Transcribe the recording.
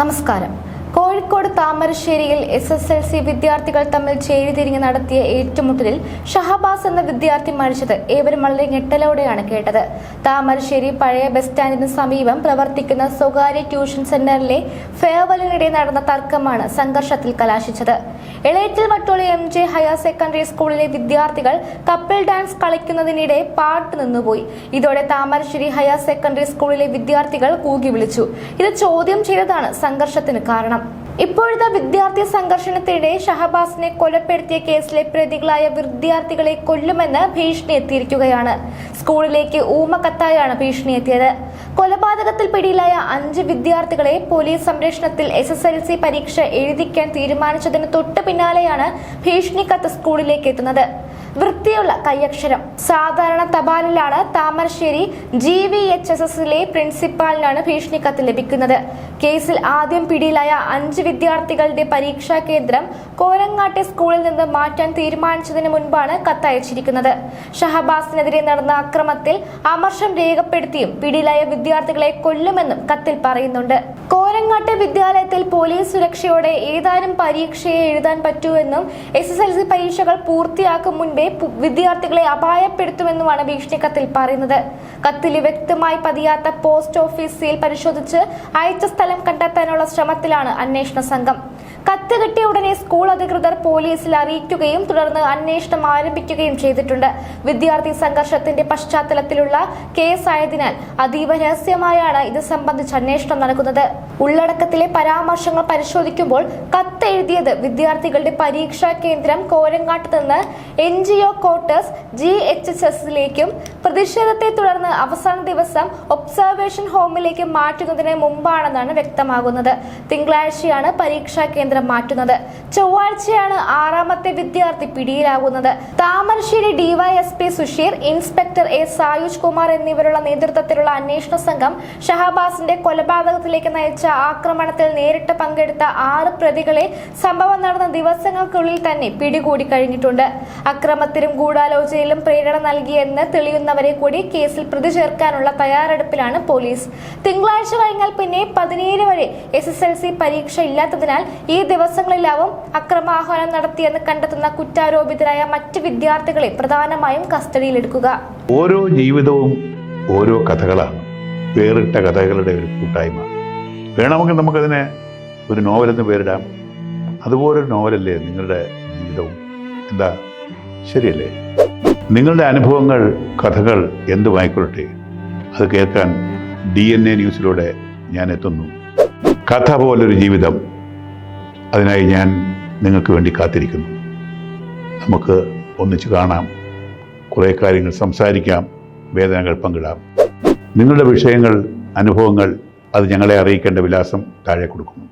നമസ്കാരം. കോഴിക്കോട് താമരശ്ശേരിയിൽ SSLC വിദ്യാർത്ഥികൾ തമ്മിൽ ചേരിതിരിഞ്ഞ് നടത്തിയ ഏറ്റുമുട്ടലിൽ ഷഹബാസ് എന്ന വിദ്യാർത്ഥി മരിച്ചത് ഏവരും വളരെ ഞെട്ടലോടെയാണ് കേട്ടത്. താമരശ്ശേരി പഴയ ബസ് സ്റ്റാൻഡിന് സമീപം പ്രവർത്തിക്കുന്ന സ്വകാര്യ ട്യൂഷൻ സെന്ററിലെ ഫെയർവെല്ലിനിടെ നടന്ന തർക്കമാണ് സംഘർഷത്തിൽ കലാശിച്ചത്. Elettil Vattoli MJ higher secondary സ്കൂളിലെ വിദ്യാർത്ഥികൾ കപ്പിൾ ഡാൻസ് കളിക്കുന്നതിനിടെ പാട്ട് നിന്നുപോയി. ഇതോടെ താമരശ്ശേരി ഹയർ സെക്കൻഡറി സ്കൂളിലെ വിദ്യാർത്ഥികൾ കൂകി വിളിച്ചു. ഇത് ചോദ്യം ചെയ്തതാണ് സംഘർഷത്തിന് കാരണം. ഇപ്പോഴത്തെ വിദ്യാർത്ഥി സംഘർഷണത്തിനിടെ ഷഹബാസിനെ കൊലപ്പെടുത്തിയ കേസിലെ പ്രതികളായ വിദ്യാർത്ഥികളെ കൊല്ലുമെന്ന് ഭീഷണി എത്തിയിരിക്കുകയാണ്. സ്കൂളിലേക്ക് ഊമക്കത്തായാണ് ഭീഷണി എത്തിയത്. കൊലപാതകത്തിൽ പിടിയിലായ 5 വിദ്യാർത്ഥികളെ പോലീസ് സംരക്ഷണത്തിൽ SSLC പരീക്ഷ എഴുതിക്കാൻ തീരുമാനിച്ചതിന് തൊട്ടു പിന്നാലെയാണ് ഭീഷണി കത്ത് സ്കൂളിലേക്ക് എത്തുന്നത്. വൃത്തിയുള്ള കൈയക്ഷരം. സാധാരണ തപാലിലാണ് താമരശ്ശേരി GVHSSലെ പ്രിൻസിപ്പാളിനാണ് ഭീഷണി കത്ത് ലഭിക്കുന്നത്. കേസിൽ ആദ്യം പിടിയിലായ 5 വിദ്യാർത്ഥികളുടെ പരീക്ഷാ കേന്ദ്രം കോരങ്ങാട്ടെ സ്കൂളിൽ നിന്ന് മാറ്റാൻ തീരുമാനിച്ചതിന് മുൻപാണ് കത്തയച്ചിരിക്കുന്നത്. ഷഹബാസിനെതിരെ നടന്ന അക്രമത്തിൽ അമർഷം രേഖപ്പെടുത്തിയും പിടിയിലായ വിദ്യാർത്ഥികളെ കൊല്ലുമെന്നും കത്തിൽ പറയുന്നുണ്ട്. കോരങ്ങാട്ടെ വിദ്യാലയത്തിൽ പോലീസ് സുരക്ഷയോടെ ഏതാനും പരീക്ഷയെ എഴുതാൻ പറ്റൂവെന്നും SSLC പരീക്ഷകൾ പൂർത്തിയാക്കും മുൻപേ വിദ്യാർത്ഥികളെ അപായപ്പെടുത്തുമെന്നുമാണ് ഭീഷണി കത്തിൽ പറയുന്നത്. കത്തിൽ വ്യക്തമായി പതിയാത്ത പോസ്റ്റ് ഓഫീസ് സീൽ പരിശോധിച്ച് അയച്ച സ്ഥലം കണ്ടെത്താനുള്ള ശ്രമത്തിലാണ് അന്വേഷണ സംഘം. കത്ത് കിട്ടിയ ഉടനെ സ്കൂൾ അധികൃതർ പോലീസിൽ അറിയിക്കുകയും തുടർന്ന് അന്വേഷണം ആരംഭിക്കുകയും ചെയ്തിട്ടുണ്ട്. വിദ്യാർത്ഥി സംഘർഷത്തിന്റെ പശ്ചാത്തലത്തിലുള്ള കേസായതിനാൽ അതീവ രഹസ്യമായാണ് ഇത് സംബന്ധിച്ച് അന്വേഷണം നടക്കുന്നത്. ഉള്ളടക്കത്തിലെ പരാമർശങ്ങൾ പരിശോധിക്കുമ്പോൾ കത്ത് എഴുതിയത് വിദ്യാർത്ഥികളുടെ പരീക്ഷാ കേന്ദ്രം കോരങ്ങാട്ട് നിന്ന് NGO ക്വാർട്ടേഴ്സ് GHSSലേക്കും പ്രതിഷേധത്തെ തുടർന്ന് അവസാന ദിവസം ഒബ്സർവേഷൻ ഹോമിലേക്ക് മാറ്റുന്നതിന് മുമ്പാണെന്നാണ് വ്യക്തമാകുന്നത്. തിങ്കളാഴ്ചയാണ് പരീക്ഷാ കേന്ദ്രം മാറ്റുന്നത്. ചൊവ്വാഴ്ചയാണ് 6ാമത്തെ വിദ്യാർത്ഥി പിടിയിലാകുന്നത്. Thamarassery DYSP Susheer, inspector A Sayuj Kumar എന്നിവരുടെ നേതൃത്വത്തിലുള്ള അന്വേഷണ സംഘം ഷഹബാസിന്റെ കൊലപാതകത്തിലേക്ക് നയിച്ച ആക്രമണത്തിൽ നേരിട്ട് പങ്കെടുത്ത 6 പ്രതികളെ സംഭവം നടന്ന ദിവസങ്ങൾക്കുള്ളിൽ തന്നെ പിടികൂടി കഴിഞ്ഞിട്ടുണ്ട്. അക്രമത്തിലും ഗൂഢാലോചനയിലും പ്രേരണ നൽകിയെന്ന് തെളിയുന്നവരെ കൂടി കേസിൽ പ്രതി ചേർക്കാനുള്ള തയ്യാറെടുപ്പിലാണ് പോലീസ്. തിങ്കളാഴ്ച കഴിഞ്ഞാൽ പിന്നെ 17 വരെ SSLC പരീക്ഷ ഇല്ലാത്തതിനാൽ ഈ ദിവസങ്ങളിലാവും അക്രമാഹ്വാനം നടത്തിയെന്ന് കണ്ടെത്തുന്ന കുറ്റാരോപിതരായ മറ്റ് വിദ്യാർത്ഥികളെ പ്രധാനമായും കസ്റ്റഡിയിലെടുക്കുക. ഓരോ ജീവിതവും ഓരോ കഥകളാണ്, വേറിട്ട കഥകളുടെ ഒരു കൂട്ടായ്മ. വേണമെങ്കിൽ നമുക്കതിനെ ഒരു നോവലെന്ന് പേരിടാം. അതുപോലൊരു നോവലല്ലേ നിങ്ങളുടെ ജീവിതവും? എന്താ, ശരിയല്ലേ? നിങ്ങളുടെ അനുഭവങ്ങൾ, കഥകൾ എന്തുമായിക്കൊള്ളട്ടെ, അത് കേൾക്കാൻ DNA ന്യൂസിലൂടെ ഞാൻ എത്തുന്നു. കഥ പോലൊരു ജീവിതം, അതിനായി ഞാൻ നിങ്ങൾക്ക് വേണ്ടി കാത്തിരിക്കുന്നു. നമുക്ക് ഒന്നിച്ച് കാണാം, കുറേ കാര്യങ്ങൾ സംസാരിക്കാം, വേദനകൾ പങ്കിടാം. നിങ്ങളുടെ വിഷയങ്ങൾ, അനുഭവങ്ങൾ അത് ഞങ്ങളെ അറിയിക്കേണ്ട വിലാസം താഴെ കൊടുക്കുന്നു.